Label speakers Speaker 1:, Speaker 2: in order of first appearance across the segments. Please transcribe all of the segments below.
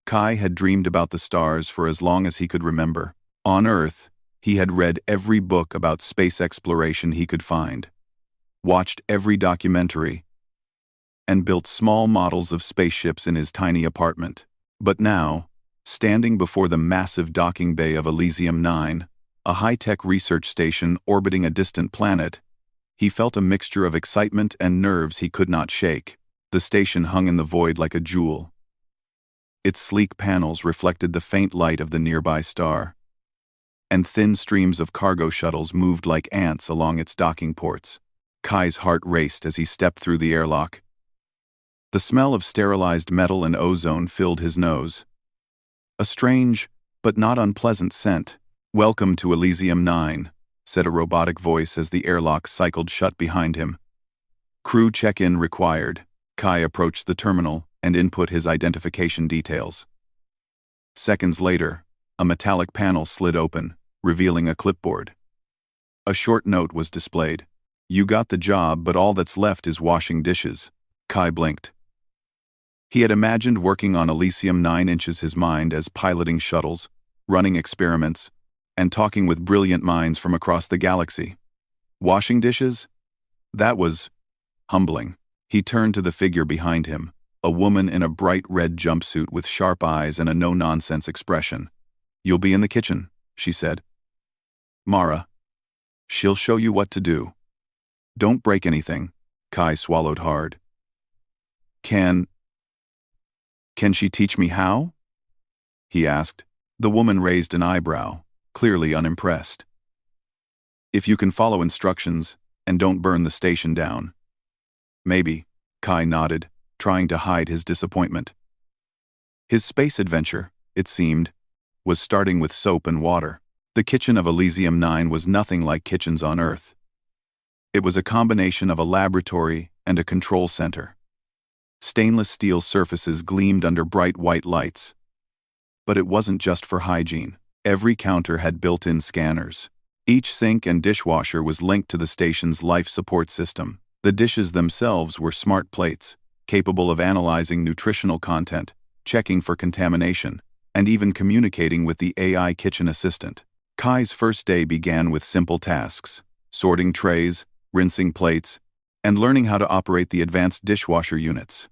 Speaker 1: Kai had dreamed about the stars for as long as he could remember. On Earth, he had read every book about space exploration he could find, watched every documentary, and built small models of spaceships in his tiny apartment. But now, standing before the massive docking bay of Elysium 9, a high-tech research station orbiting a distant planet, he felt a mixture of excitement and nerves he could not shake. The station hung in the void like a jewel. Its sleek panels reflected the faint light of the nearby star, and thin streams of cargo shuttles moved like ants along its docking ports. Kai's heart raced as he stepped through the airlock. The smell of sterilized metal and ozone filled his nose. A strange, but not unpleasant scent. "Welcome to Elysium 9, said a robotic voice as the airlock cycled shut behind him. "Crew check-in required." Kai approached the terminal and input his identification details. Seconds later, a metallic panel slid open, revealing a clipboard. A short note was displayed. "You got the job, but all that's left is washing dishes." Kai blinked. He had imagined working on Elysium 9 inches his mind as piloting shuttles, running experiments, and talking with brilliant minds from across the galaxy. Washing dishes? That was humbling. He turned to the figure behind him, a woman in a bright red jumpsuit with sharp eyes and a no-nonsense expression. "You'll be in the kitchen," she said. "Mara. She'll show you what to do. Don't break anything." Kai swallowed hard. Can she teach me how?" he asked. The woman raised an eyebrow, clearly unimpressed. "If you can follow instructions and don't burn the station down." "Maybe," Kai nodded, trying to hide his disappointment. His space adventure, it seemed, was starting with soap and water. The kitchen of Elysium 9 was nothing like kitchens on Earth. It was a combination of a laboratory and a control center. Stainless steel surfaces gleamed under bright white lights. But it wasn't just for hygiene. Every counter had built-in scanners. Each sink and dishwasher was linked to the station's life support system. The dishes themselves were smart plates, capable of analyzing nutritional content, checking for contamination, and even communicating with the AI kitchen assistant. Kai's first day began with simple tasks: sorting trays, rinsing plates, and learning how to operate the advanced dishwasher units.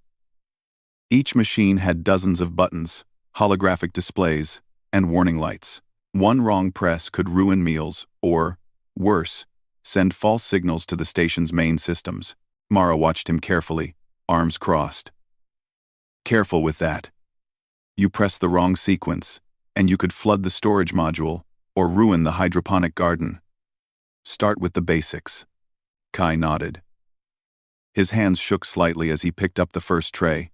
Speaker 1: Each machine had dozens of buttons, holographic displays, and warning lights. One wrong press could ruin meals or, worse, send false signals to the station's main systems. Mara watched him carefully, arms crossed. "Careful with that. You press the wrong sequence, and you could flood the storage module or ruin the hydroponic garden. Start with the basics." Kai nodded. His hands shook slightly as he picked up the first tray.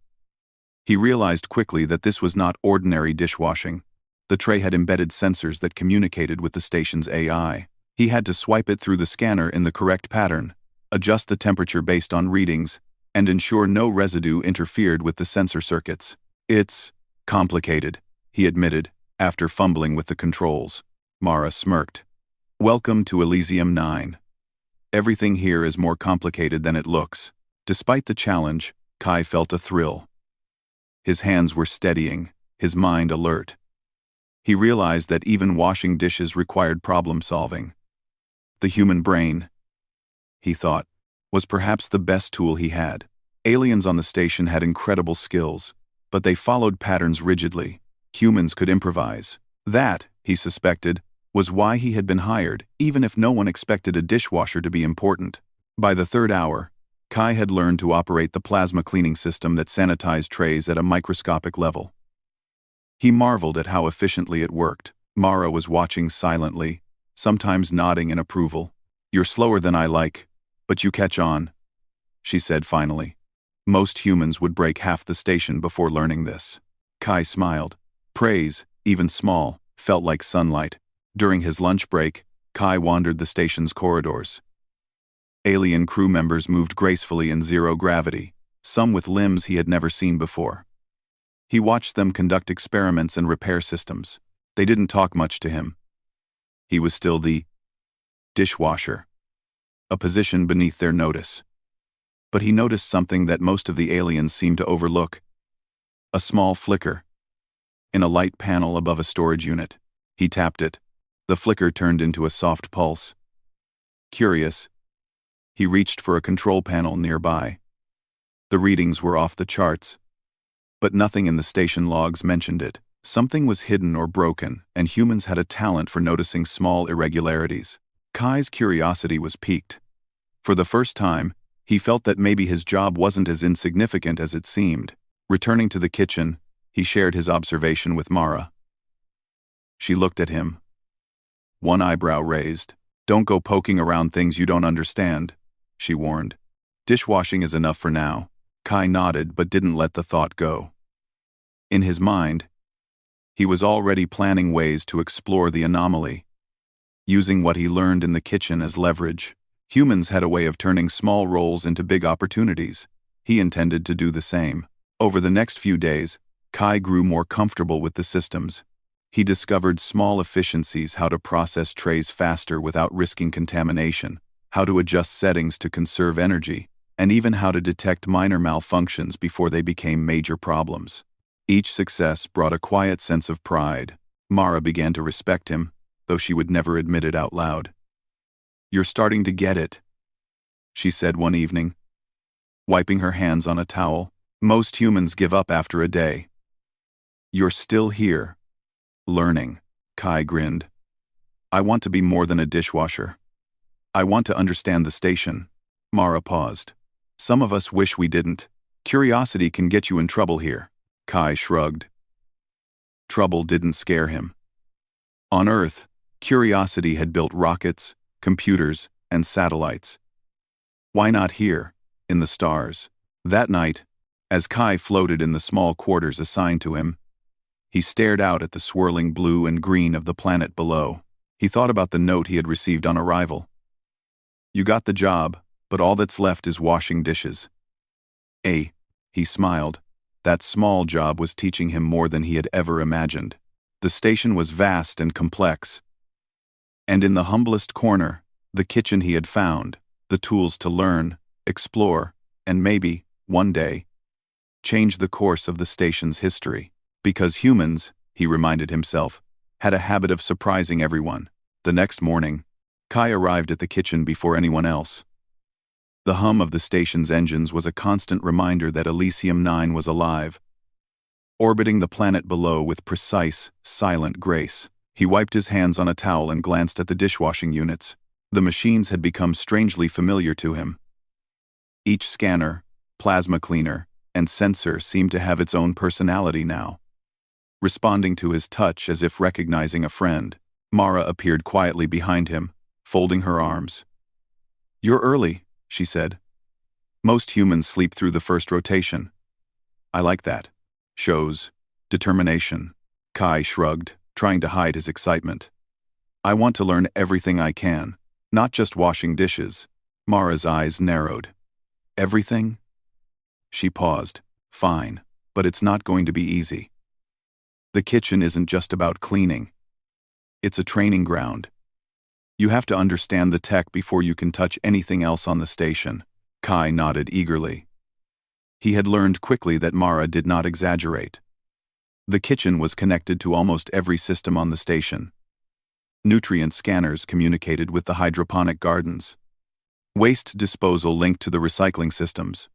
Speaker 1: He realized quickly that this was not ordinary dishwashing. The tray had embedded sensors that communicated with the station's AI. He had to swipe it through the scanner in the correct pattern, adjust the temperature based on readings, and ensure no residue interfered with the sensor circuits. "It's complicated," he admitted, after fumbling with the controls. Mara smirked. "Welcome to Elysium 9. Everything here is more complicated than it looks." Despite the challenge, Kai felt a thrill. His hands were steadying, his mind alert. He realized that even washing dishes required problem-solving. The human brain, he thought, was perhaps the best tool he had. Aliens on the station had incredible skills, but they followed patterns rigidly. Humans could improvise. That, he suspected, was why he had been hired, even if no one expected a dishwasher to be important. By the third hour, Kai had learned to operate the plasma cleaning system that sanitized trays at a microscopic level. He marveled at how efficiently it worked. Mara was watching silently, sometimes nodding in approval. "You're slower than I like, but you catch on," she said finally. Most humans would break half the station before learning this. Kai smiled. Praise, even small, felt like sunlight. During his lunch break, Kai wandered the station's corridors. Alien crew members moved gracefully in zero gravity, some with limbs he had never seen before. He watched them conduct experiments and repair systems. They didn't talk much to him. He was still the dishwasher, a position beneath their notice. But he noticed something that most of the aliens seemed to overlook: a small flicker. in a light panel above a storage unit. He tapped it. The flicker turned into a soft pulse. Curious, he reached for a control panel nearby. The readings were off the charts, but nothing in the station logs mentioned it. Something was hidden or broken, and humans had a talent for noticing small irregularities. Kai's curiosity was piqued. For the first time, he felt that maybe his job wasn't as insignificant as it seemed. Returning to the kitchen, he shared his observation with Mara. She looked at him, one eyebrow raised. "Don't go poking around things you don't understand," she warned. "Dishwashing is enough for now." Kai nodded but didn't let the thought go. In his mind, he was already planning ways to explore the anomaly, using what he learned in the kitchen as leverage. Humans had a way of turning small roles into big opportunities. He intended to do the same. Over the next few days, Kai grew more comfortable with the systems. He discovered small efficiencies: how to process trays faster without risking contamination, how to adjust settings to conserve energy, and even how to detect minor malfunctions before they became major problems. Each success brought a quiet sense of pride. Mara began to respect him, though she would never admit it out loud. "You're starting to get it," she said one evening, wiping her hands on a towel. "Most humans give up after a day. You're still here, learning." Kai grinned. "I want to be more than a dishwasher. I want to understand the station." Mara paused. "Some of us wish we didn't. Curiosity can get you in trouble here." Kai shrugged. Trouble didn't scare him. On Earth, curiosity had built rockets, computers, and satellites. Why not here, in the stars? That night, as Kai floated in the small quarters assigned to him, he stared out at the swirling blue and green of the planet below. He thought about the note he had received on arrival. "You got the job, but all that's left is washing dishes." He smiled. That small job was teaching him more than he had ever imagined. The station was vast and complex, and in the humblest corner, the kitchen he had found, the tools to learn, explore, and maybe, one day, change the course of the station's history. Because humans, he reminded himself, had a habit of surprising everyone. The next morning, Kai arrived at the kitchen before anyone else. The hum of the station's engines was a constant reminder that Elysium 9 was alive, orbiting the planet below with precise, silent grace. He wiped his hands on a towel and glanced at the dishwashing units. The machines had become strangely familiar to him. Each scanner, plasma cleaner, and sensor seemed to have its own personality now, responding to his touch as if recognizing a friend. Mara appeared quietly behind him, folding her arms. "You're early," she said. "Most humans sleep through the first rotation." "I like that. Shows determination." Kai shrugged, trying to hide his excitement. "I want to learn everything I can, not just washing dishes." Mara's eyes narrowed. "Everything?" She paused. "Fine, but it's not going to be easy. The kitchen isn't just about cleaning. It's a training ground. You have to understand the tech before you can touch anything else on the station." Kai nodded eagerly. He had learned quickly that Mara did not exaggerate. The kitchen was connected to almost every system on the station. Nutrient scanners communicated with the hydroponic gardens. Waste disposal linked to the recycling systems.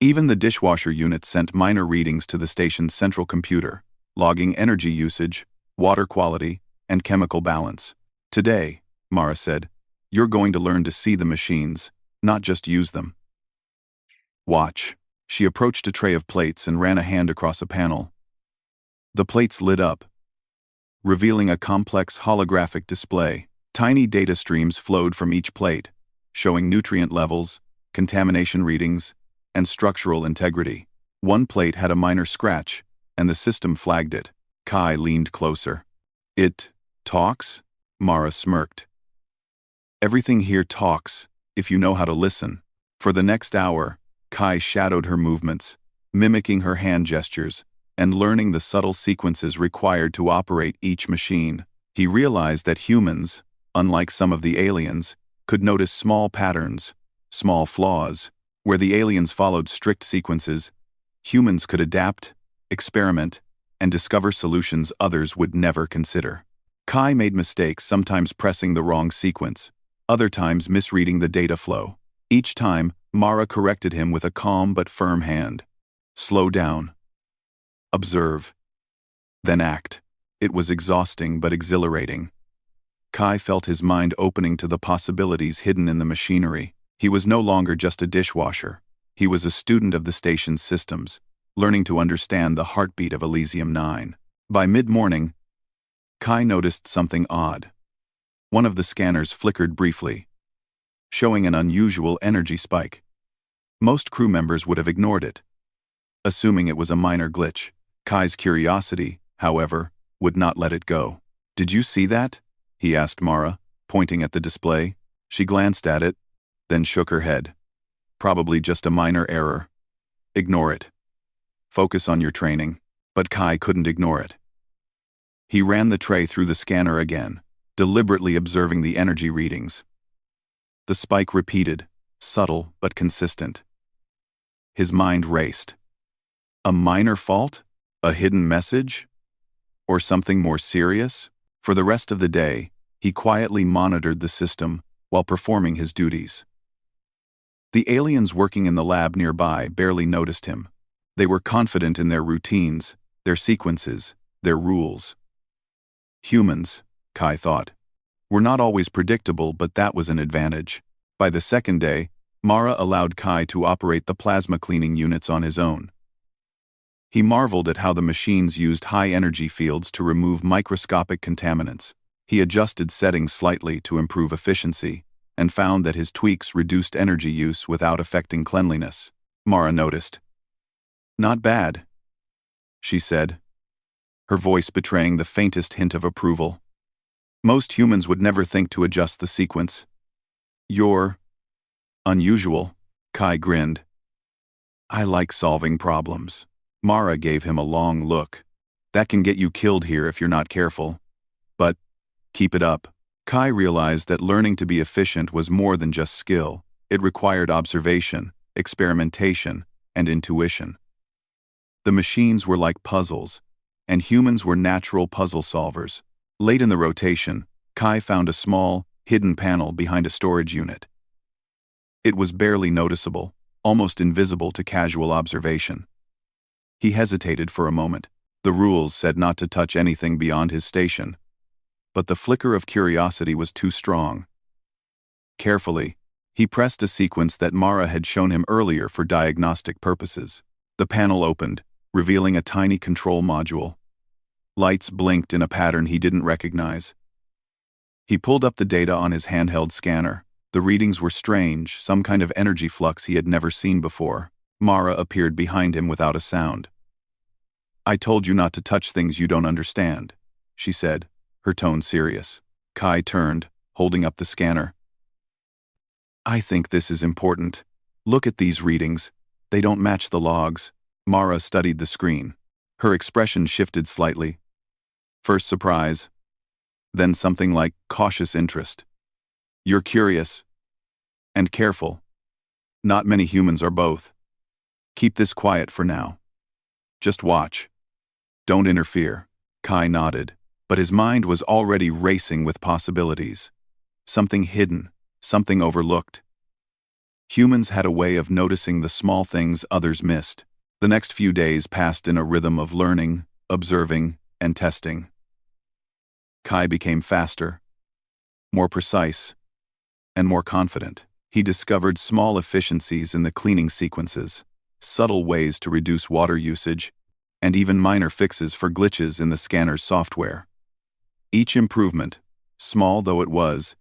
Speaker 1: Even the dishwasher unit sent minor readings to the station's central computer, logging energy usage, water quality, and chemical balance. "Today," Mara said, "you're going to learn to see the machines, not just use them. Watch." She approached a tray of plates and ran a hand across a panel. The plates lit up, revealing a complex holographic display. Tiny data streams flowed from each plate, showing nutrient levels, contamination readings, and structural integrity. One plate had a minor scratch, and the system flagged it. Kai leaned closer. "It talks?" Mara smirked. "Everything here talks, if you know how to listen." For the next hour, Kai shadowed her movements, mimicking her hand gestures, and learning the subtle sequences required to operate each machine. He realized that humans, unlike some of the aliens, could notice small patterns, small flaws. Where the aliens followed strict sequences, humans could adapt, experiment, and discover solutions others would never consider. Kai made mistakes, sometimes pressing the wrong sequence, other times misreading the data flow. Each time, Mara corrected him with a calm but firm hand. Slow down. Observe. Then act. It was exhausting but exhilarating. Kai felt his mind opening to the possibilities hidden in the machinery. He was no longer just a dishwasher. He was a student of the station's systems, learning to understand the heartbeat of Elysium 9. By mid-morning, Kai noticed something odd. One of the scanners flickered briefly, showing an unusual energy spike. Most crew members would have ignored it, assuming it was a minor glitch. Kai's curiosity, however, would not let it go. "Did you see that?" he asked Mara, pointing at the display. She glanced at it, then shook her head. "Probably just a minor error. Ignore it. Focus on your training." But Kai couldn't ignore it. He ran the tray through the scanner again, deliberately observing the energy readings. The spike repeated, subtle but consistent. His mind raced. A minor fault? A hidden message? Or something more serious? For the rest of the day, he quietly monitored the system while performing his duties. The aliens working in the lab nearby barely noticed him. They were confident in their routines, their sequences, their rules. Humans, Kai thought, were not always predictable, but that was an advantage. By the second day, Mara allowed Kai to operate the plasma cleaning units on his own. He marveled at how the machines used high-energy fields to remove microscopic contaminants. He adjusted settings slightly to improve efficiency, and found that his tweaks reduced energy use without affecting cleanliness. Mara noticed. "Not bad," she said, her voice betraying the faintest hint of approval. "Most humans would never think to adjust the sequence." "You're unusual," Kai grinned. "I like solving problems." Mara gave him a long look. "That can get you killed here if you're not careful. But keep it up." Kai realized that learning to be efficient was more than just skill. It required observation, experimentation, and intuition. The machines were like puzzles, and humans were natural puzzle solvers. Late in the rotation, Kai found a small, hidden panel behind a storage unit. It was barely noticeable, almost invisible to casual observation. He hesitated for a moment. The rules said not to touch anything beyond his station. But the flicker of curiosity was too strong. Carefully, he pressed a sequence that Mara had shown him earlier for diagnostic purposes. The panel opened, revealing a tiny control module. Lights blinked in a pattern he didn't recognize. He pulled up the data on his handheld scanner. The readings were strange, some kind of energy flux he had never seen before. Mara appeared behind him without a sound. "I told you not to touch things you don't understand," she said, her tone serious. Kai turned, holding up the scanner. "I think this is important. Look at these readings. They don't match the logs." Mara studied the screen. Her expression shifted slightly. First surprise, then something like cautious interest. "You're curious. And careful. Not many humans are both. Keep this quiet for now. Just watch. Don't interfere." Kai nodded, but his mind was already racing with possibilities. Something hidden, something overlooked. Humans had a way of noticing the small things others missed. The next few days passed in a rhythm of learning, observing, and testing. Kai became faster, more precise, and more confident. He discovered small efficiencies in the cleaning sequences, subtle ways to reduce water usage, and even minor fixes for glitches in the scanner's software. Each improvement, small though it was,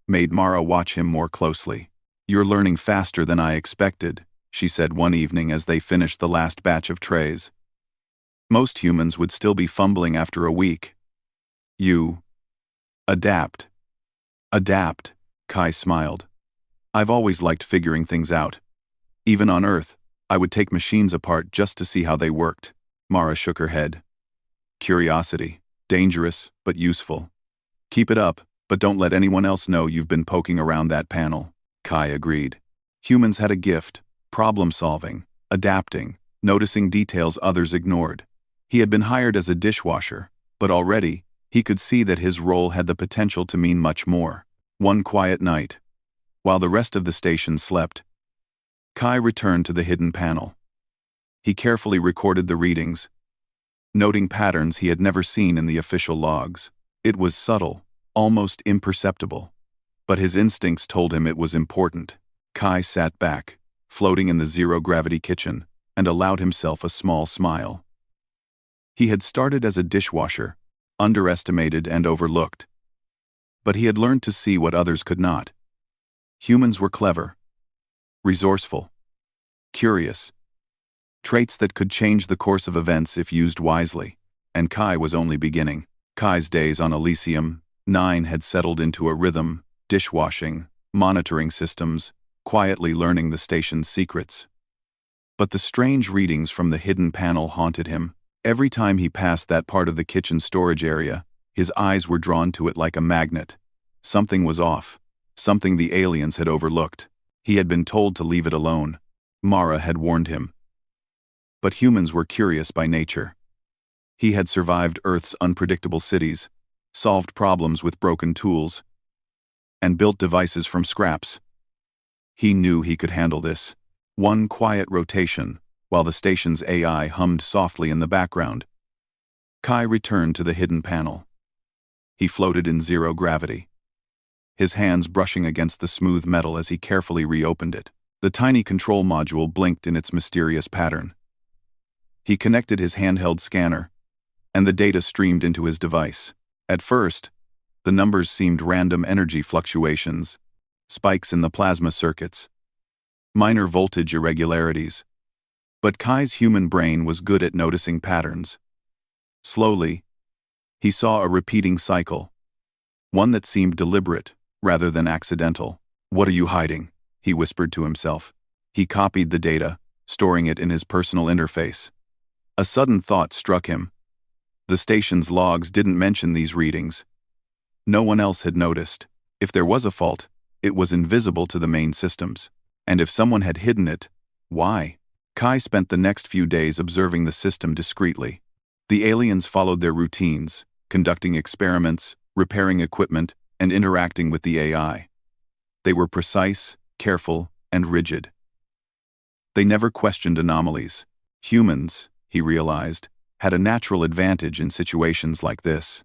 Speaker 1: made Mara watch him more closely. "You're learning faster than I expected," she said one evening as they finished the last batch of trays. "Most humans would still be fumbling after a week. You adapt." "Adapt," Kai smiled. "I've always liked figuring things out. Even on Earth, I would take machines apart just to see how they worked." Mara shook her head. "Curiosity, dangerous but useful. Keep it up, but don't let anyone else know you've been poking around that panel." Kai agreed. Humans had a gift, problem-solving, adapting, noticing details others ignored. He had been hired as a dishwasher, but already, he could see that his role had the potential to mean much more. One quiet night, while the rest of the station slept, Kai returned to the hidden panel. He carefully recorded the readings, noting patterns he had never seen in the official logs. It was subtle, almost imperceptible, but his instincts told him it was important. Kai sat back, floating in the zero-gravity kitchen, and allowed himself a small smile. He had started as a dishwasher, underestimated and overlooked. But he had learned to see what others could not. Humans were clever, resourceful, curious, traits that could change the course of events if used wisely, and Kai was only beginning. Kai's days on Elysium 9 had settled into a rhythm, dishwashing, monitoring systems, quietly learning the station's secrets. But the strange readings from the hidden panel haunted him. Every time he passed that part of the kitchen storage area, his eyes were drawn to it like a magnet. Something was off, something the aliens had overlooked. He had been told to leave it alone. Mara had warned him. But humans were curious by nature. He had survived Earth's unpredictable cities, solved problems with broken tools, and built devices from scraps. He knew he could handle this. One quiet rotation, while the station's AI hummed softly in the background, Kai returned to the hidden panel. He floated in zero gravity, his hands brushing against the smooth metal as he carefully reopened it. The tiny control module blinked in its mysterious pattern. He connected his handheld scanner, and the data streamed into his device. At first, the numbers seemed random energy fluctuations, spikes in the plasma circuits, minor voltage irregularities. But Kai's human brain was good at noticing patterns. Slowly, he saw a repeating cycle, one that seemed deliberate rather than accidental. "What are you hiding?" he whispered to himself. He copied the data, storing it in his personal interface. A sudden thought struck him. The station's logs didn't mention these readings. No one else had noticed. If there was a fault, it was invisible to the main systems. And if someone had hidden it, why? Kai spent the next few days observing the system discreetly. The aliens followed their routines, conducting experiments, repairing equipment, and interacting with the AI. They were precise, careful, and rigid. They never questioned anomalies. Humans, he realized, had a natural advantage in situations like this.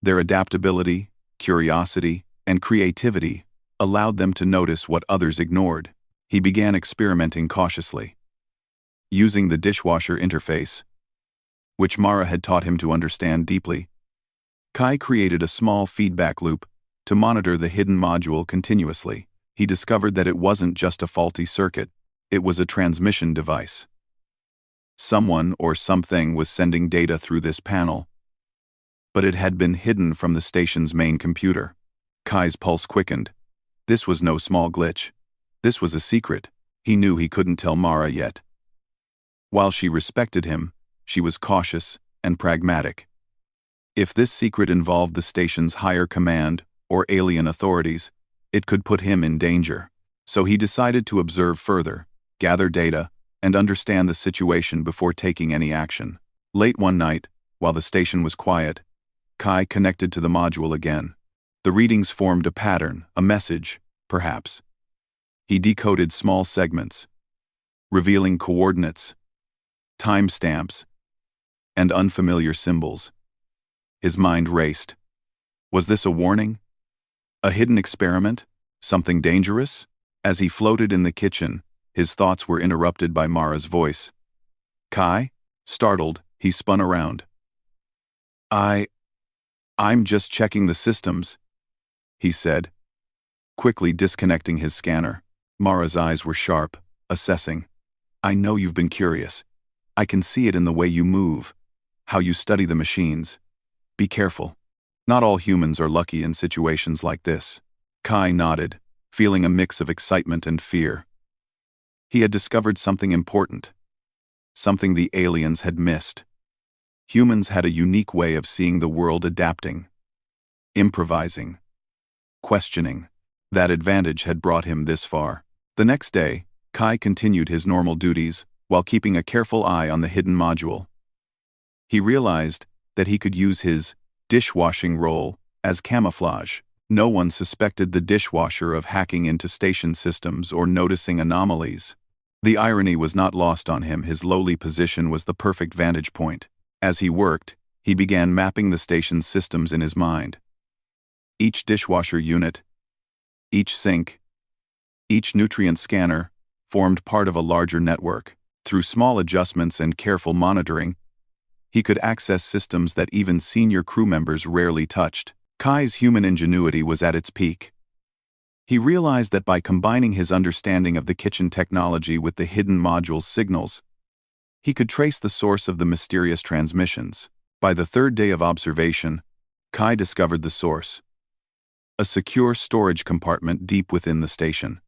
Speaker 1: Their adaptability, curiosity, and creativity allowed them to notice what others ignored. He began experimenting cautiously. Using the dishwasher interface, which Mara had taught him to understand deeply, Kai created a small feedback loop to monitor the hidden module continuously. He discovered that it wasn't just a faulty circuit, it was a transmission device. Someone or something was sending data through this panel, but it had been hidden from the station's main computer. Kai's pulse quickened. This was no small glitch. This was a secret. He knew he couldn't tell Mara yet. While she respected him, she was cautious and pragmatic. If this secret involved the station's higher command or alien authorities, it could put him in danger. So he decided to observe further, gather data, and understand the situation before taking any action. Late one night, while the station was quiet, Kai connected to the module again. The readings formed a pattern, a message, perhaps. He decoded small segments, revealing coordinates, timestamps, and unfamiliar symbols. His mind raced. Was this a warning? A hidden experiment? Something dangerous? As he floated in the kitchen, his thoughts were interrupted by Mara's voice. "Kai?" Startled, he spun around. I'm just checking the systems," he said, quickly disconnecting his scanner. Mara's eyes were sharp, assessing. "I know you've been curious. I can see it in the way you move, how you study the machines. Be careful. Not all humans are lucky in situations like this." Kai nodded, feeling a mix of excitement and fear. He had discovered something important, something the aliens had missed. Humans had a unique way of seeing the world, adapting, improvising, questioning. That advantage had brought him this far. The next day, Kai continued his normal duties while keeping a careful eye on the hidden module. He realized that he could use his dishwashing role as camouflage. No one suspected the dishwasher of hacking into station systems or noticing anomalies. The irony was not lost on him. His lowly position was the perfect vantage point. As he worked, he began mapping the station's systems in his mind. Each dishwasher unit, each sink, each nutrient scanner formed part of a larger network. Through small adjustments and careful monitoring, he could access systems that even senior crew members rarely touched. Kai's human ingenuity was at its peak. He realized that by combining his understanding of the kitchen technology with the hidden module's signals, he could trace the source of the mysterious transmissions. By the third day of observation, Kai discovered the source: a secure storage compartment deep within the station.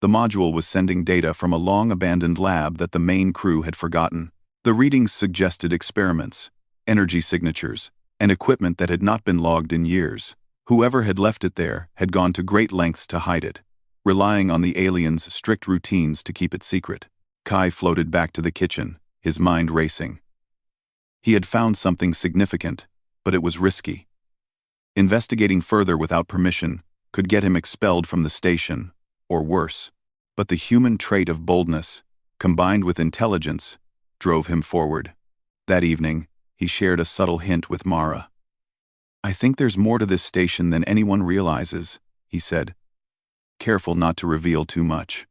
Speaker 1: The module was sending data from a long-abandoned lab that the main crew had forgotten. The readings suggested experiments, energy signatures, and equipment that had not been logged in years. Whoever had left it there had gone to great lengths to hide it, relying on the aliens' strict routines to keep it secret. Kai floated back to the kitchen, his mind racing. He had found something significant, but it was risky. Investigating further without permission could get him expelled from the station, or worse. But the human trait of boldness, combined with intelligence, drove him forward. That evening, he shared a subtle hint with Mara. "I think there's more to this station than anyone realizes," he said, careful not to reveal too much.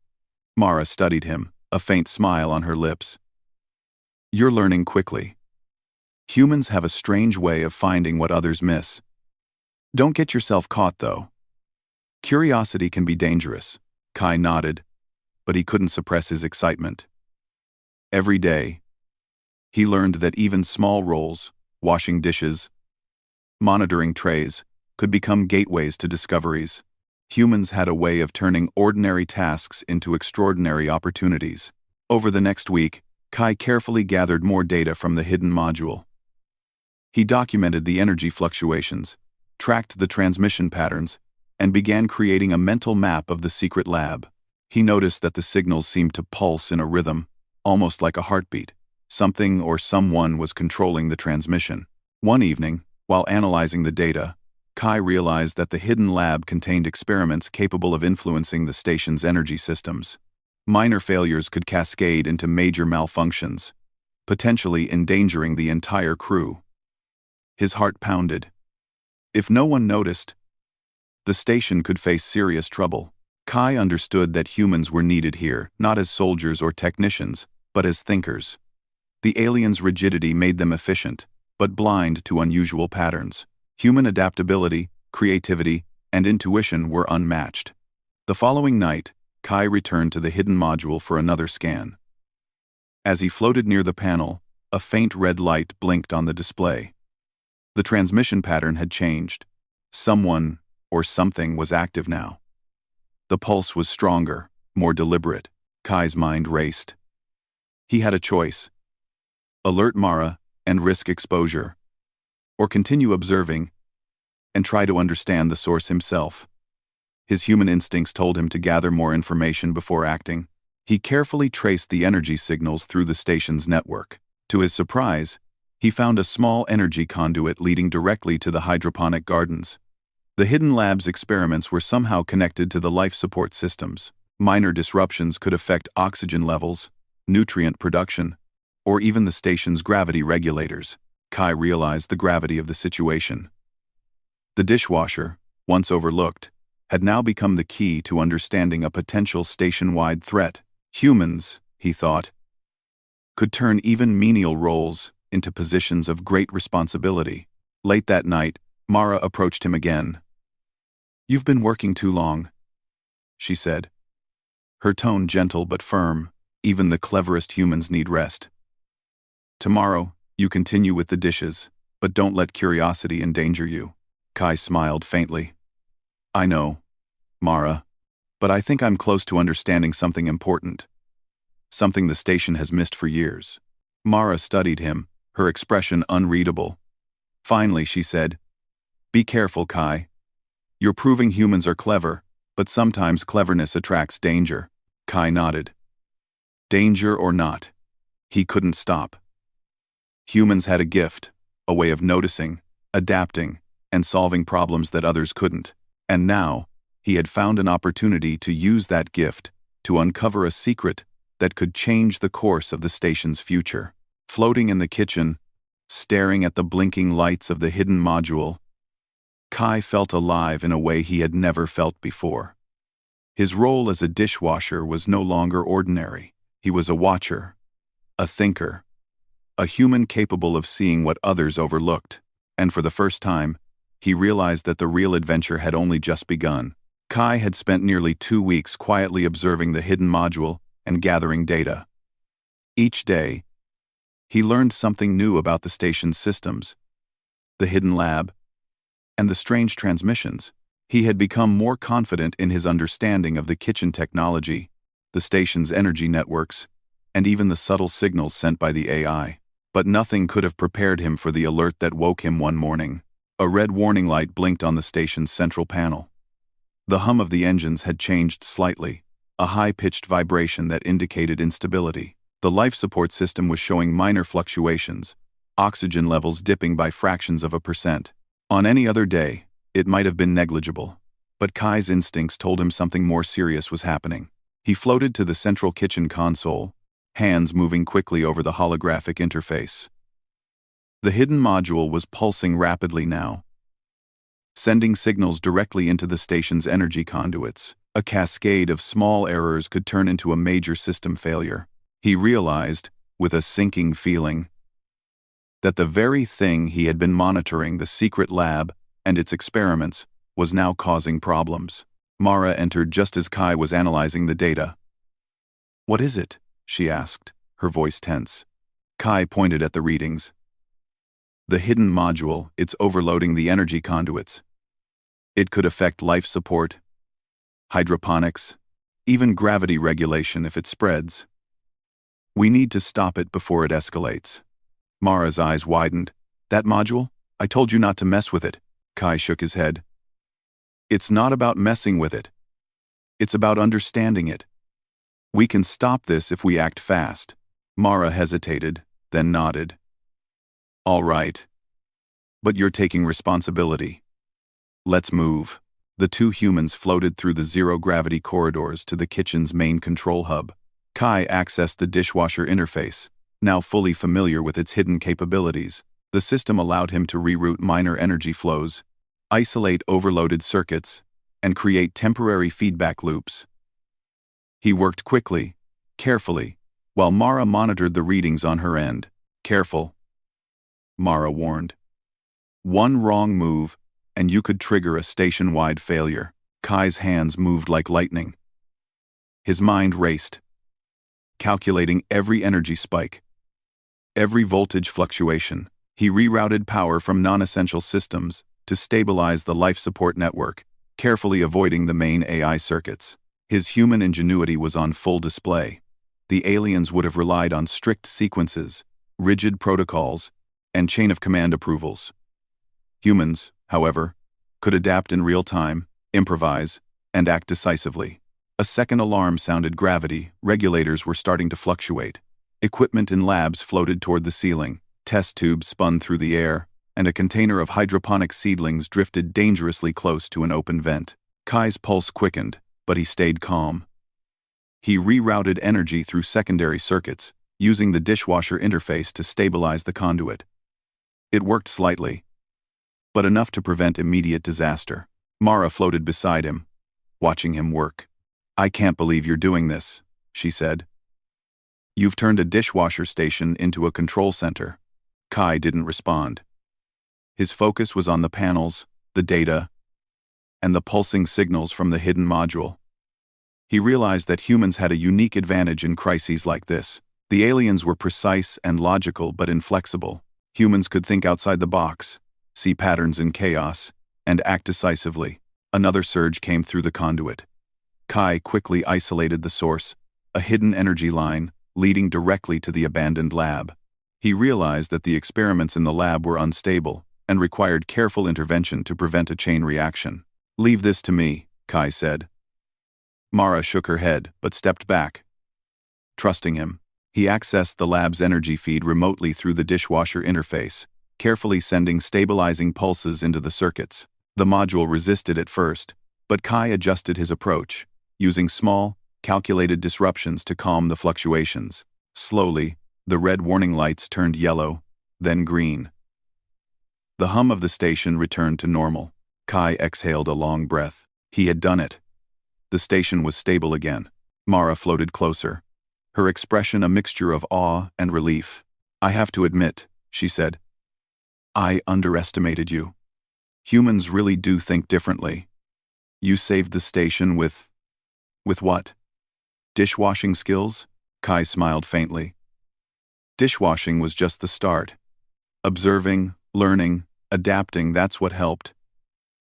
Speaker 1: Mara studied him, a faint smile on her lips. "You're learning quickly. Humans have a strange way of finding what others miss. Don't get yourself caught, though. Curiosity can be dangerous." Kai nodded, but he couldn't suppress his excitement. Every day, he learned that even small roles, washing dishes, monitoring trays, could become gateways to discoveries. Humans had a way of turning ordinary tasks into extraordinary opportunities. Over the next week, Kai carefully gathered more data from the hidden module. He documented the energy fluctuations, tracked the transmission patterns, and began creating a mental map of the secret lab. He noticed that the signals seemed to pulse in a rhythm, almost like a heartbeat. Something or someone was controlling the transmission. One evening, while analyzing the data, Kai realized that the hidden lab contained experiments capable of influencing the station's energy systems. Minor failures could cascade into major malfunctions, potentially endangering the entire crew. His heart pounded. If no one noticed, the station could face serious trouble. Kai understood that humans were needed here, not as soldiers or technicians, but as thinkers. The aliens' rigidity made them efficient, but blind to unusual patterns. Human adaptability, creativity, and intuition were unmatched. The following night, Kai returned to the hidden module for another scan. As he floated near the panel, a faint red light blinked on the display. The transmission pattern had changed. Someone or something was active now. The pulse was stronger, more deliberate. Kai's mind raced. He had a choice: alert Mara and risk exposure, or continue observing and try to understand the source himself. His human instincts told him to gather more information before acting. He carefully traced the energy signals through the station's network. To his surprise, he found a small energy conduit leading directly to the hydroponic gardens. The hidden lab's experiments were somehow connected to the life support systems. Minor disruptions could affect oxygen levels, nutrient production, or even the station's gravity regulators. Kai realized the gravity of the situation. The dishwasher, once overlooked, had now become the key to understanding a potential station-wide threat. Humans, he thought, could turn even menial roles into positions of great responsibility. Late that night, Mara approached him again. "You've been working too long," she said, her tone gentle but firm. Even the cleverest humans need rest. "Tomorrow, you continue with the dishes, but don't let curiosity endanger you." Kai smiled faintly. "I know, Mara, but I think I'm close to understanding something important. Something the station has missed for years." Mara studied him, her expression unreadable. Finally, she said, "Be careful, Kai. You're proving humans are clever, but sometimes cleverness attracts danger." Kai nodded. Danger or not, he couldn't stop. Humans had a gift, a way of noticing, adapting, and solving problems that others couldn't. And now, he had found an opportunity to use that gift to uncover a secret that could change the course of the station's future. Floating in the kitchen, staring at the blinking lights of the hidden module, Kai felt alive in a way he had never felt before. His role as a dishwasher was no longer ordinary. He was a watcher, a thinker, a human capable of seeing what others overlooked. And for the first time, he realized that the real adventure had only just begun. Kai had spent nearly 2 weeks quietly observing the hidden module and gathering data. Each day, he learned something new about the station's systems, the hidden lab, and the strange transmissions. He had become more confident in his understanding of the kitchen technology, the station's energy networks, and even the subtle signals sent by the AI. But nothing could have prepared him for the alert that woke him one morning. A red warning light blinked on the station's central panel. The hum of the engines had changed slightly, a high-pitched vibration that indicated instability. The life support system was showing minor fluctuations, oxygen levels dipping by fractions of a percent. On any other day, it might have been negligible, but Kai's instincts told him something more serious was happening. He floated to the central kitchen console, hands moving quickly over the holographic interface. The hidden module was pulsing rapidly now, sending signals directly into the station's energy conduits. A cascade of small errors could turn into a major system failure. He realized, with a sinking feeling, that the very thing he had been monitoring, the secret lab and its experiments, was now causing problems. Mara entered just as Kai was analyzing the data. "What is it?" she asked, her voice tense. Kai pointed at the readings. "The hidden module, it's overloading the energy conduits. It could affect life support, hydroponics, even gravity regulation if it spreads. We need to stop it before it escalates." Mara's eyes widened. "That module? I told you not to mess with it." Kai shook his head. "It's not about messing with it. It's about understanding it. We can stop this if we act fast." Mara hesitated, then nodded. "All right. But you're taking responsibility. Let's move." The two humans floated through the zero-gravity corridors to the kitchen's main control hub. Kai accessed the dishwasher interface, now fully familiar with its hidden capabilities. The system allowed him to reroute minor energy flows, isolate overloaded circuits, and create temporary feedback loops. He worked quickly, carefully, while Mara monitored the readings on her end. "Careful," Mara warned. "One wrong move, and you could trigger a station-wide failure." Kai's hands moved like lightning. His mind raced, calculating every energy spike, every voltage fluctuation. He rerouted power from non-essential systems to stabilize the life support network, carefully avoiding the main AI circuits. His human ingenuity was on full display. The aliens would have relied on strict sequences, rigid protocols, and chain-of-command approvals. Humans, however, could adapt in real time, improvise, and act decisively. A second alarm sounded. Gravity regulators were starting to fluctuate. Equipment in labs floated toward the ceiling. Test tubes spun through the air, and a container of hydroponic seedlings drifted dangerously close to an open vent. Kai's pulse quickened, but he stayed calm. He rerouted energy through secondary circuits, using the dishwasher interface to stabilize the conduit. It worked slightly, but enough to prevent immediate disaster. Mara floated beside him, watching him work. "I can't believe you're doing this," she said. "You've turned a dishwasher station into a control center." Kai didn't respond. His focus was on the panels, the data, and the pulsing signals from the hidden module. He realized that humans had a unique advantage in crises like this. The aliens were precise and logical but inflexible. Humans could think outside the box, see patterns in chaos, and act decisively. Another surge came through the conduit. Kai quickly isolated the source, a hidden energy line leading directly to the abandoned lab. He realized that the experiments in the lab were unstable and required careful intervention to prevent a chain reaction. "Leave this to me," Kai said. Mara shook her head but stepped back, trusting him. He accessed the lab's energy feed remotely through the dishwasher interface, carefully sending stabilizing pulses into the circuits. The module resisted at first, but Kai adjusted his approach, using small, calculated disruptions to calm the fluctuations. Slowly, the red warning lights turned yellow, then green. The hum of the station returned to normal. Kai exhaled a long breath. He had done it. The station was stable again. Mara floated closer, her expression a mixture of awe and relief. "I have to admit," she said, "I underestimated you. Humans really do think differently. You saved the station with what? Dishwashing skills?" Kai smiled faintly. Dishwashing was just the start. Observing, learning, adapting, that's what helped.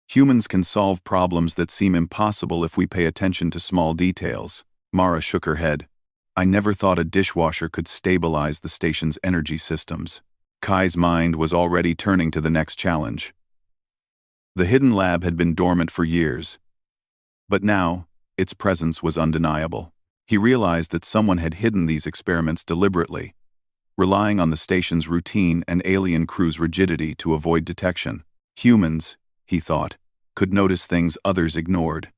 Speaker 1: Humans can solve problems that seem impossible if we pay attention to small details. Mara shook her head. "I never thought a dishwasher could stabilize the station's energy systems." Kai's mind was already turning to the next challenge. The hidden lab had been dormant for years, but now, its presence was undeniable. He realized that someone had hidden these experiments deliberately, relying on the station's routine and alien crew's rigidity to avoid detection. Humans, he thought, could notice things others ignored.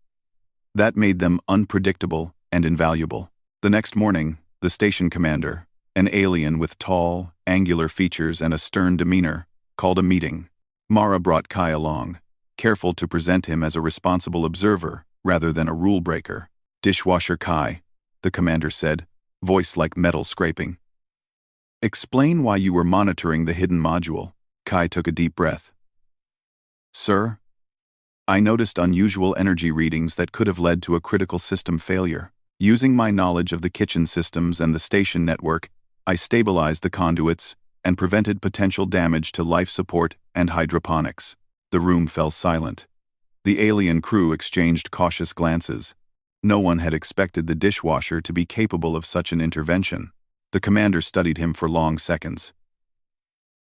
Speaker 1: That made them unpredictable and invaluable. The next morning, the station commander, an alien with tall, angular features and a stern demeanor, called a meeting. Mara brought Kai along, careful to present him as a responsible observer rather than a rule-breaker. "Dishwasher Kai," the commander said, voice like metal scraping. "Explain why you were monitoring the hidden module." Kai took a deep breath. "Sir, I noticed unusual energy readings that could have led to a critical system failure. Using my knowledge of the kitchen systems and the station network, I stabilized the conduits and prevented potential damage to life support and hydroponics." The room fell silent. The alien crew exchanged cautious glances. No one had expected the dishwasher to be capable of such an intervention. The commander studied him for long seconds.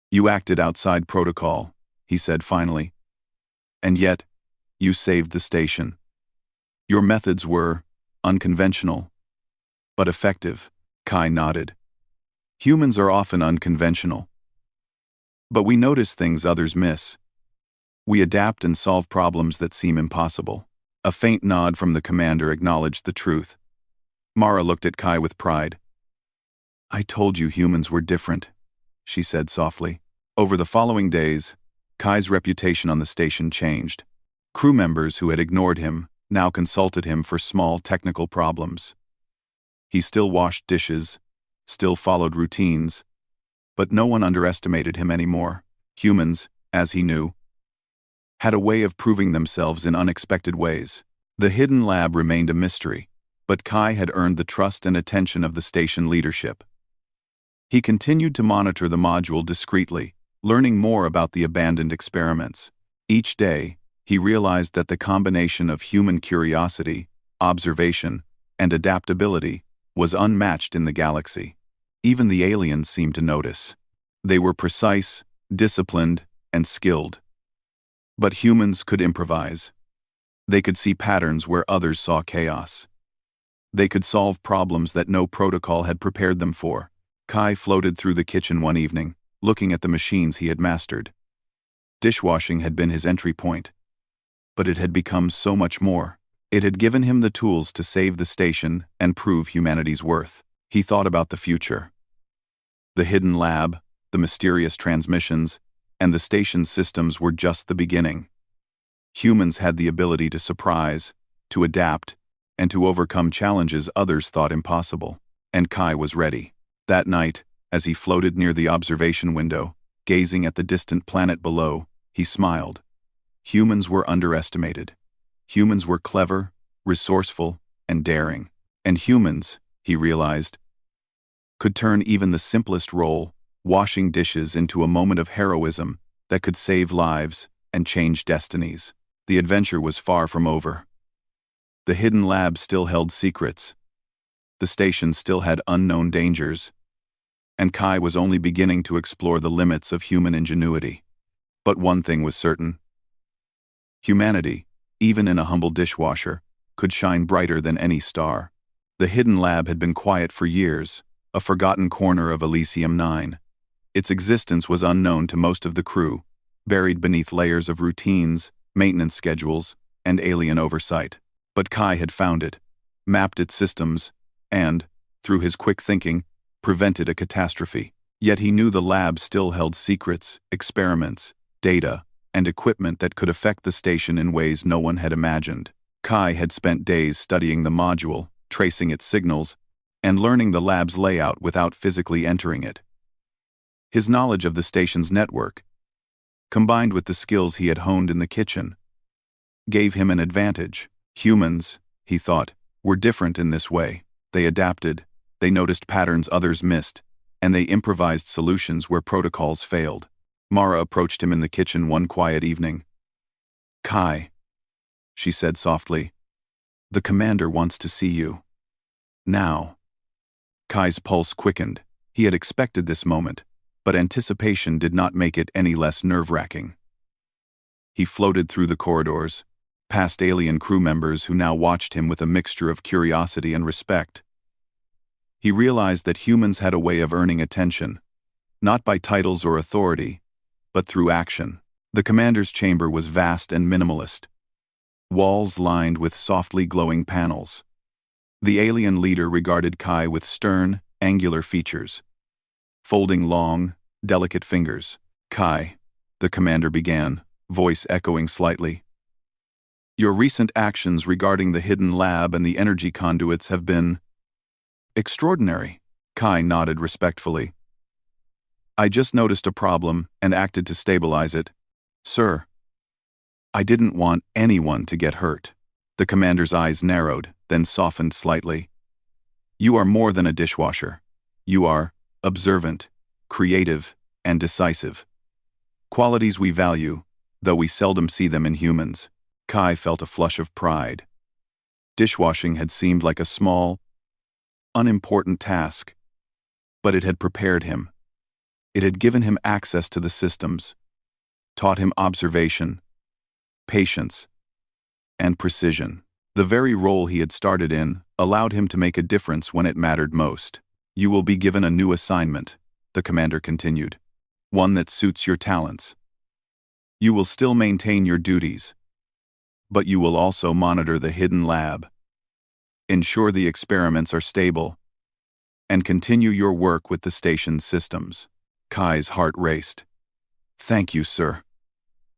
Speaker 1: "You acted outside protocol," he said finally. "And yet, you saved the station. Your methods were unconventional, but effective." Kai nodded. "Humans are often unconventional. But we notice things others miss. We adapt and solve problems that seem impossible." A faint nod from the commander acknowledged the truth. Mara looked at Kai with pride. "I told you humans were different," she said softly. Over the following days, Kai's reputation on the station changed. Crew members who had ignored him now consulted him for small technical problems. He still washed dishes, still followed routines, but no one underestimated him anymore. Humans, as he knew, had a way of proving themselves in unexpected ways. The hidden lab remained a mystery, but Kai had earned the trust and attention of the station leadership. He continued to monitor the module discreetly, learning more about the abandoned experiments. Each day, he realized that the combination of human curiosity, observation, and adaptability was unmatched in the galaxy. Even the aliens seemed to notice. They were precise, disciplined, and skilled. But humans could improvise. They could see patterns where others saw chaos. They could solve problems that no protocol had prepared them for. Kai floated through the kitchen one evening, looking at the machines he had mastered. Dishwashing had been his entry point, but it had become so much more. It had given him the tools to save the station and prove humanity's worth. He thought about the future. The hidden lab, the mysterious transmissions, and the station's systems were just the beginning. Humans had the ability to surprise, to adapt, and to overcome challenges others thought impossible. And Kai was ready. That night, as he floated near the observation window, gazing at the distant planet below, he smiled. Humans were underestimated. Humans were clever, resourceful, and daring. And humans, he realized, could turn even the simplest role, washing dishes, into a moment of heroism that could save lives and change destinies. The adventure was far from over. The hidden lab still held secrets. The station still had unknown dangers. And Kai was only beginning to explore the limits of human ingenuity. But one thing was certain. Humanity, even in a humble dishwasher, could shine brighter than any star. The hidden lab had been quiet for years, a forgotten corner of Elysium 9. Its existence was unknown to most of the crew, buried beneath layers of routines, maintenance schedules, and alien oversight. But Kai had found it, mapped its systems, and, through his quick thinking, prevented a catastrophe. Yet he knew the lab still held secrets, experiments, data, and equipment that could affect the station in ways no one had imagined. Kai had spent days studying the module, tracing its signals, and learning the lab's layout without physically entering it. His knowledge of the station's network, combined with the skills he had honed in the kitchen, gave him an advantage. Humans, he thought, were different in this way. They adapted, they noticed patterns others missed, and they improvised solutions where protocols failed. Mara approached him in the kitchen one quiet evening. "Kai," she said softly, "the commander wants to see you. Now." Kai's pulse quickened. He had expected this moment, but anticipation did not make it any less nerve-wracking. He floated through the corridors, past alien crew members who now watched him with a mixture of curiosity and respect. He realized that humans had a way of earning attention, not by titles or authority, but through action. The commander's chamber was vast and minimalist, walls lined with softly glowing panels. The alien leader regarded Kai with stern, angular features, folding long, delicate fingers. "Kai," the commander began, voice echoing slightly, "your recent actions regarding the hidden lab and the energy conduits have been extraordinary." Kai nodded respectfully. "I just noticed a problem and acted to stabilize it, sir. I didn't want anyone to get hurt." The commander's eyes narrowed, then softened slightly. "You are more than a dishwasher. You are observant, creative, and decisive. Qualities we value, though we seldom see them in humans." Kai felt a flush of pride. Dishwashing had seemed like a small, unimportant task, but it had prepared him. It had given him access to the systems, taught him observation, patience, and precision. The very role he had started in allowed him to make a difference when it mattered most. "You will be given a new assignment," the commander continued, "one that suits your talents. You will still maintain your duties, but you will also monitor the hidden lab, ensure the experiments are stable, and continue your work with the station's systems." Kai's heart raced. "Thank you, sir.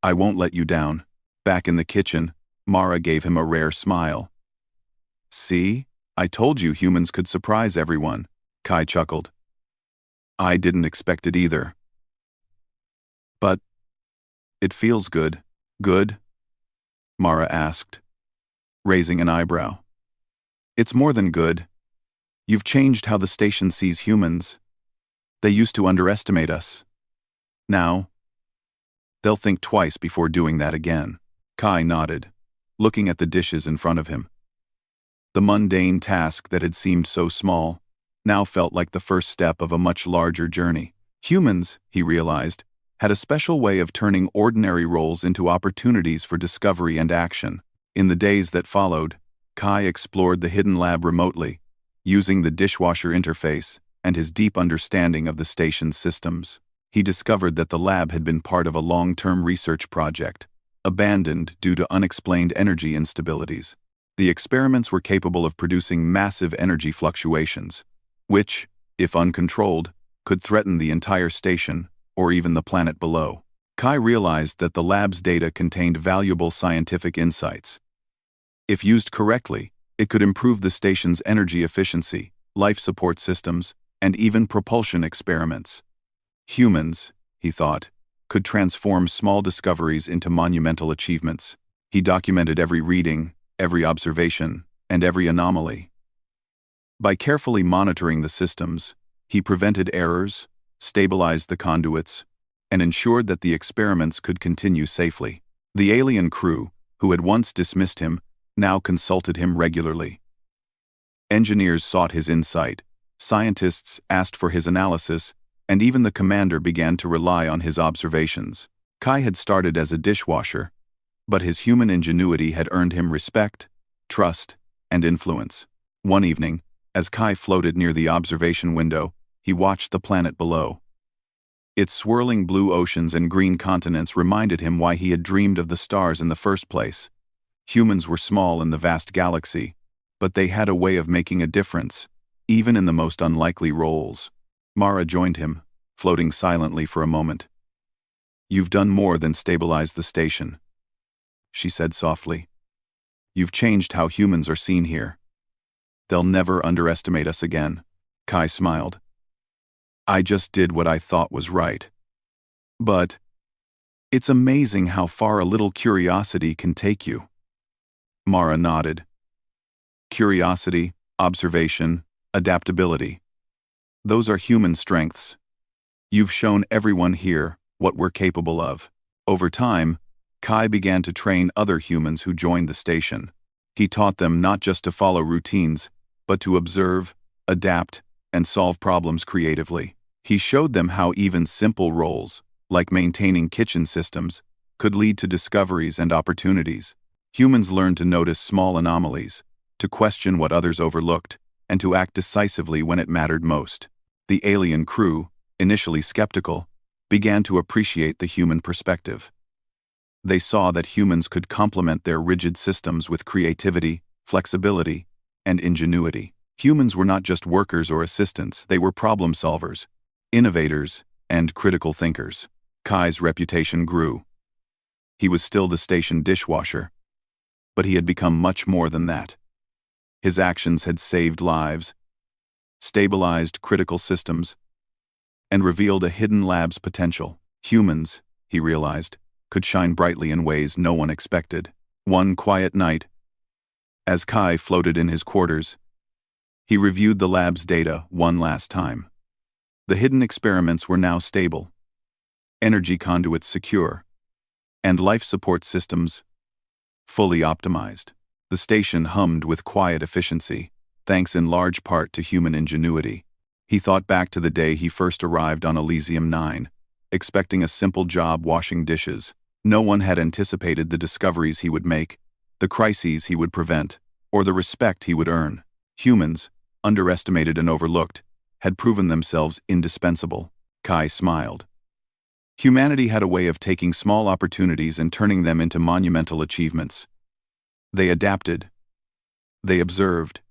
Speaker 1: I won't let you down." Back in the kitchen, Mara gave him a rare smile. "See? I told you humans could surprise everyone," Kai chuckled. "I didn't expect it either. But it feels good." "Good?" Mara asked, raising an eyebrow. "It's more than good. You've changed how the station sees humans. They used to underestimate us. Now, they'll think twice before doing that again." Kai nodded, looking at the dishes in front of him. The mundane task that had seemed so small now felt like the first step of a much larger journey. Humans, he realized, had a special way of turning ordinary roles into opportunities for discovery and action. In the days that followed, Kai explored the hidden lab remotely, using the dishwasher interface and his deep understanding of the station's systems. He discovered that the lab had been part of a long-term research project, abandoned due to unexplained energy instabilities. The experiments were capable of producing massive energy fluctuations, which, if uncontrolled, could threaten the entire station or even the planet below. Kai realized that the lab's data contained valuable scientific insights. If used correctly, it could improve the station's energy efficiency, life support systems, and even propulsion experiments. Humans, he thought, could transform small discoveries into monumental achievements. He documented every reading, every observation, and every anomaly. By carefully monitoring the systems, he prevented errors, stabilized the conduits, and ensured that the experiments could continue safely. The alien crew, who had once dismissed him, now consulted him regularly. Engineers sought his insight, scientists asked for his analysis, and even the commander began to rely on his observations. Kai had started as a dishwasher, but his human ingenuity had earned him respect, trust, and influence. One evening, As Kai floated near the observation window, he watched the planet below. Its swirling blue oceans and green continents reminded him why he had dreamed of the stars in the first place. Humans were small in the vast galaxy, but they had a way of making a difference, even in the most unlikely roles. Mara joined him, floating silently for a moment. "You've done more than stabilize the station," she said softly. "You've changed how humans are seen here. They'll never underestimate us again." Kai smiled. "I just did what I thought was right. But it's amazing how far a little curiosity can take you." Mara nodded. Curiosity, observation, adaptability. Those are human strengths. You've shown everyone here what we're capable of. Over time, Kai began to train other humans who joined the station. He taught them not just to follow routines, but to observe, adapt, and solve problems creatively. He showed them how even simple roles, like maintaining kitchen systems, could lead to discoveries and opportunities. Humans learned to notice small anomalies, to question what others overlooked, and to act decisively when it mattered most. The alien crew, initially skeptical, began to appreciate the human perspective. They saw that humans could complement their rigid systems with creativity, flexibility, and ingenuity. Humans were not just workers or assistants, they were problem solvers, innovators, and critical thinkers. Kai's reputation grew. He was still the station dishwasher, but he had become much more than that. His actions had saved lives, stabilized critical systems, and revealed a hidden lab's potential. Humans, he realized, could shine brightly in ways no one expected. One quiet night, as Kai floated in his quarters, he reviewed the lab's data one last time. The hidden experiments were now stable, energy conduits secure, and life support systems fully optimized. The station hummed with quiet efficiency, thanks in large part to human ingenuity. He thought back to the day he first arrived on Elysium 9, expecting a simple job washing dishes. No one had anticipated the discoveries he would make, the crises he would prevent, or the respect he would earn. Humans, underestimated and overlooked, had proven themselves indispensable. Kai smiled. Humanity had a way of taking small opportunities and turning them into monumental achievements. They adapted. They observed.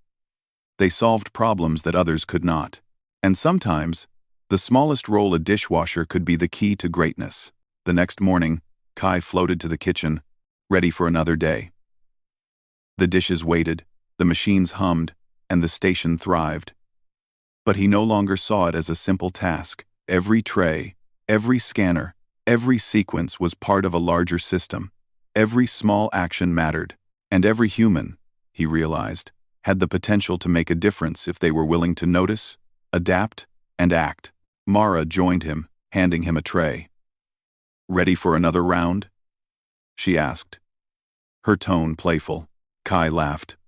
Speaker 1: They solved problems that others could not. And sometimes, the smallest role a dishwasher could be the key to greatness. The next morning, Kai floated to the kitchen, ready for another day. The dishes waited, the machines hummed, and the station thrived. But he no longer saw it as a simple task. Every tray, every scanner, every sequence was part of a larger system. Every small action mattered, and every human, he realized, had the potential to make a difference if they were willing to notice, adapt, and act. Mara joined him, handing him a tray. "Ready for another round?" she asked, her tone playful. Kai laughed.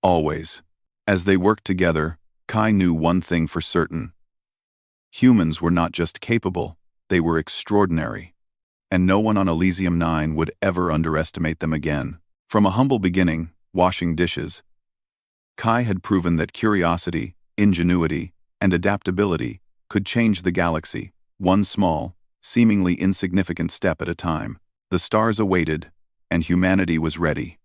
Speaker 1: "Always." As they worked together, Kai knew one thing for certain. Humans were not just capable, they were extraordinary. And no one on Elysium 9 would ever underestimate them again. From a humble beginning, washing dishes, Kai had proven that curiosity, ingenuity, and adaptability could change the galaxy, one small, seemingly insignificant step at a time. The stars awaited, and humanity was ready.